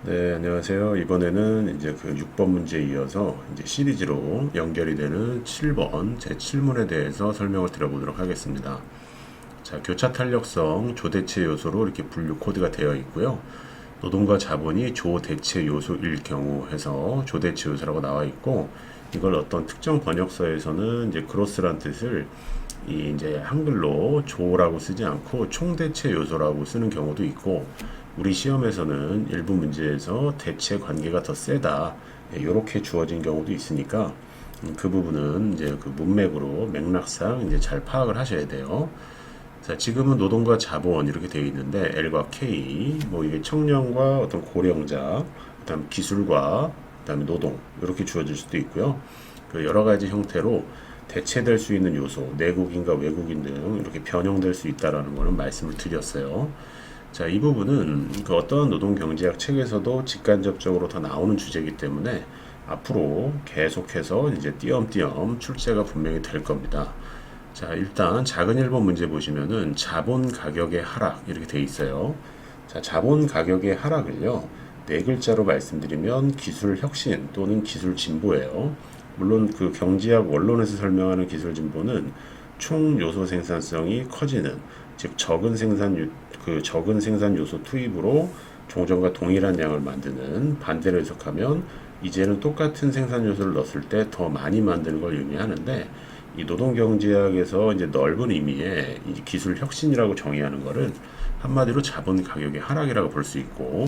네, 안녕하세요. 이번에는 이제 그 6번 문제에 이어서 이제 시리즈로 연결이 되는 7번 제 7문에 대해서 설명을 드려보도록 하겠습니다. 자, 교차 탄력성 조대체 요소로 이렇게 분류 코드가 되어 있고요. 노동과 자본이 조대체 요소일 경우 해서 조대체 요소라고 나와 있고, 이걸 어떤 특정 번역서에서는 이제 그로스란 뜻을 이 이제 한글로 조라고 쓰지 않고 총대체 요소라고 쓰는 경우도 있고, 우리 시험에서는 일부 문제에서 대체 관계가 더 세다 이렇게 주어진 경우도 있으니까 그 부분은 이제 그 문맥으로 맥락상 이제 잘 파악을 하셔야 돼요. 자, 지금은 노동과 자본 이렇게 되어 있는데 L과 K, 뭐 이게 청년과 어떤 고령자, 그다음 기술과 그다음에 노동 이렇게 주어질 수도 있고요. 그 여러 가지 형태로 대체될 수 있는 요소, 내국인과 외국인 등 이렇게 변형될 수 있다라는 거는 말씀을 드렸어요. 자, 이 부분은 그 어떠한 노동 경제학 책에서도 직간접적으로 다 나오는 주제이기 때문에 앞으로 계속해서 이제 띄엄띄엄 출제가 분명히 될 겁니다. 자, 일단 작은 1번 문제 보시면은 자본 가격의 하락 이렇게 돼 있어요. 자, 자본 가격의 하락을요, 네 글자로 말씀드리면 기술 혁신 또는 기술 진보예요. 물론 그 경제학 원론에서 설명하는 기술 진보는 총 요소 생산성이 커지는, 즉 적은 생산 요소 투입으로 종전과 동일한 양을 만드는, 반대로 해석하면 이제는 똑같은 생산 요소를 넣었을 때 더 많이 만드는 걸 의미하는데, 이 노동경제학에서 이제 넓은 의미의 이 기술 혁신이라고 정의하는 것은 한마디로 자본 가격의 하락이라고 볼 수 있고,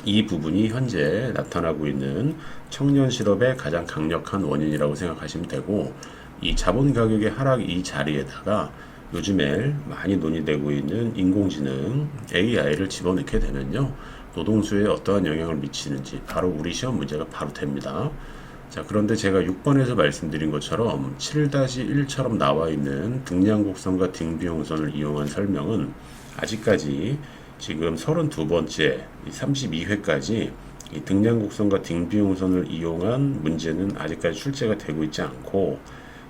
이 부분이 현재 나타나고 있는 청년 실업의 가장 강력한 원인이라고 생각하시면 되고, 이 자본 가격의 하락 이 자리에다가 요즘에 많이 논의되고 있는 인공지능 AI를 집어넣게 되면요, 노동수에 어떠한 영향을 미치는지 바로 우리 시험 문제가 바로 됩니다. 자, 그런데 제가 6번에서 말씀드린 것처럼 7-1처럼 나와 있는 등량곡선과 등비용선을 이용한 설명은 아직까지 지금 32번째 32회까지 이 등량곡선과 등비용선을 이용한 문제는 아직까지 출제가 되고 있지 않고,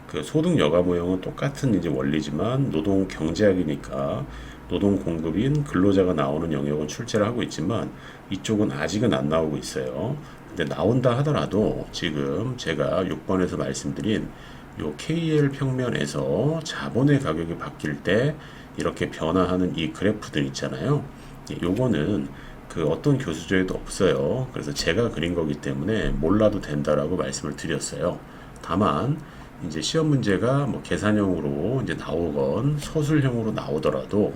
그 소득 여가 모형은 똑같은 이제 원리지만 노동 경제학이니까 노동 공급인 근로자가 나오는 영역은 출제를 하고 있지만 이쪽은 아직은 안 나오고 있어요. 근데 나온다 하더라도 지금 제가 6번에서 말씀드린 요 KL 평면에서 자본의 가격이 바뀔 때 이렇게 변화하는 이 그래프들 있잖아요. 요거는 그 어떤 교수조에도 없어요. 그래서 제가 그린 거기 때문에 몰라도 된다라고 말씀을 드렸어요. 다만 이제 시험 문제가 뭐 계산형으로 이제 나오건 서술형으로 나오더라도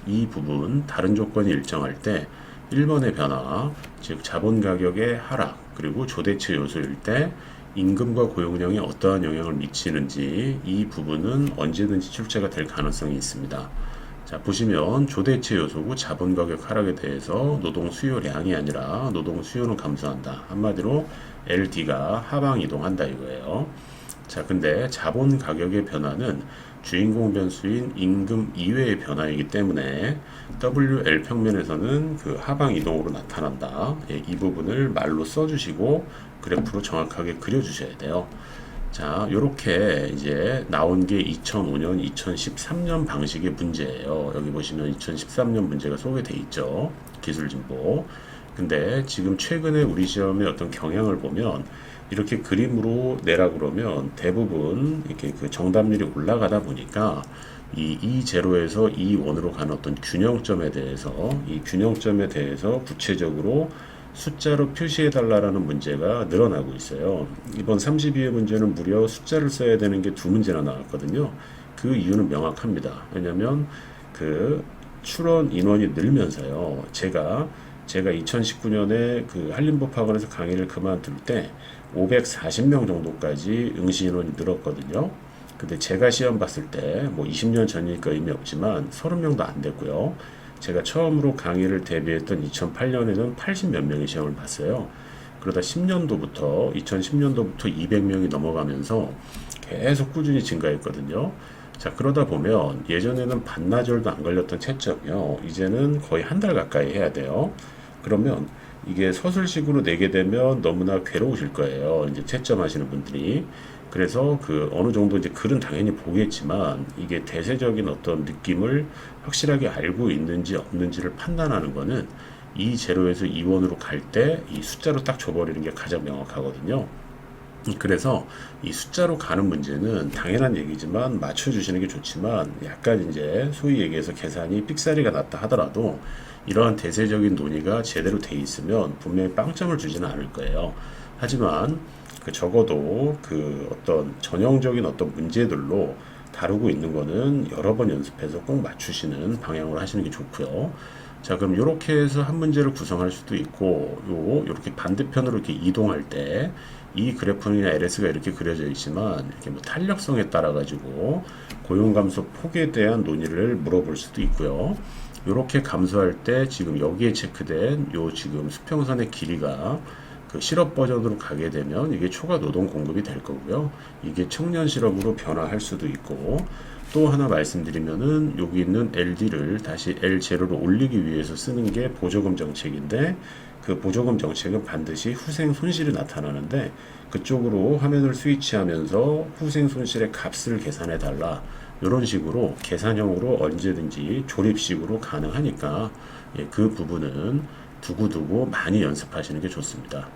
이 부분 다른 조건이 일정할 때 1번의 변화, 즉 자본 가격의 하락, 그리고 조대체 요소일 때 임금과 고용량에 어떠한 영향을 미치는지 이 부분은 언제든지 출제가 될 가능성이 있습니다. 자, 보시면 조대체 요소고 자본 가격 하락에 대해서 노동 수요량이 아니라 노동 수요는 감소한다. 한마디로 LD가 하방 이동한다 이거예요. 자, 근데 자본 가격의 변화는 주인공 변수인 임금 이외의 변화이기 때문에 WL 평면에서는 그 하방 이동으로 나타난다. 예, 이 부분을 말로 써주시고 그래프로 정확하게 그려주셔야 돼요. 자, 요렇게 이제 나온 게 2005년, 2013년 방식의 문제예요. 여기 보시면 2013년 문제가 소개돼 있죠. 기술진보. 근데 지금 최근에 우리 시험의 어떤 경향을 보면 이렇게 그림으로 내라 그러면 대부분 이렇게 그 정답률이 올라가다 보니까 이 E0에서 E1으로 가는 어떤 균형점에 대해서, 이 균형점에 대해서 구체적으로 숫자로 표시해 달라라는 문제가 늘어나고 있어요. 이번 32회 문제는 무려 숫자를 써야 되는 게 두 문제나 나왔거든요. 그 이유는 명확합니다. 왜냐하면 그 출원 인원이 늘면서요. 제가 2019년에 그 한림법학원에서 강의를 그만둘 때 540명 정도까지 응시 인원이 늘었거든요. 근데 제가 시험 봤을 때 뭐 20년 전이니까 의미 없지만 30명도 안 됐고요. 제가 처음으로 강의를 데뷔했던 2008년에는 80 몇 명의 시험을 봤어요. 그러다 2010년도부터 200명이 넘어가면서 계속 꾸준히 증가했거든요. 자, 그러다 보면 예전에는 반나절도 안 걸렸던 채점이요, 이제는 거의 한 달 가까이 해야 돼요. 그러면 이게 서술식으로 내게 되면 너무나 괴로우실 거예요, 이제 채점하시는 분들이. 그래서 그 어느 정도 이제 글은 당연히 보겠지만 이게 대세적인 어떤 느낌을 확실하게 알고 있는지 없는지를 판단하는 거는 이 제로에서 2원으로 갈 때 이 숫자로 딱 줘버리는 게 가장 명확하거든요. 그래서 이 숫자로 가는 문제는 당연한 얘기지만 맞춰주시는 게 좋지만 약간 이제 소위 얘기해서 계산이 삑사리가 났다 하더라도 이러한 대세적인 논의가 제대로 돼 있으면 분명히 빵점을 주지는 않을 거예요. 하지만 그 적어도 그 어떤 전형적인 어떤 문제들로 다루고 있는 거는 여러 번 연습해서 꼭 맞추시는 방향으로 하시는 게 좋고요. 자, 그럼 이렇게 해서 한 문제를 구성할 수도 있고, 요렇게 반대편으로 이렇게 이동할 때, 이 그래프나 LS가 이렇게 그려져 있지만, 이렇게 뭐 탄력성에 따라 가지고, 고용감소 폭에 대한 논의를 물어볼 수도 있고요. 요렇게 감소할 때, 지금 여기에 체크된 요 지금 수평선의 길이가 그 실업 버전으로 가게 되면 이게 초과 노동 공급이 될 거고요. 이게 청년 실업으로 변화할 수도 있고, 또 하나 말씀드리면은 여기 있는 LD를 다시 L0로 올리기 위해서 쓰는 게 보조금 정책인데, 그 보조금 정책은 반드시 후생 손실이 나타나는데 그쪽으로 화면을 스위치하면서 후생 손실의 값을 계산해 달라, 이런 식으로 계산형으로 언제든지 조립식으로 가능하니까 그 부분은 두고두고 많이 연습하시는 게 좋습니다.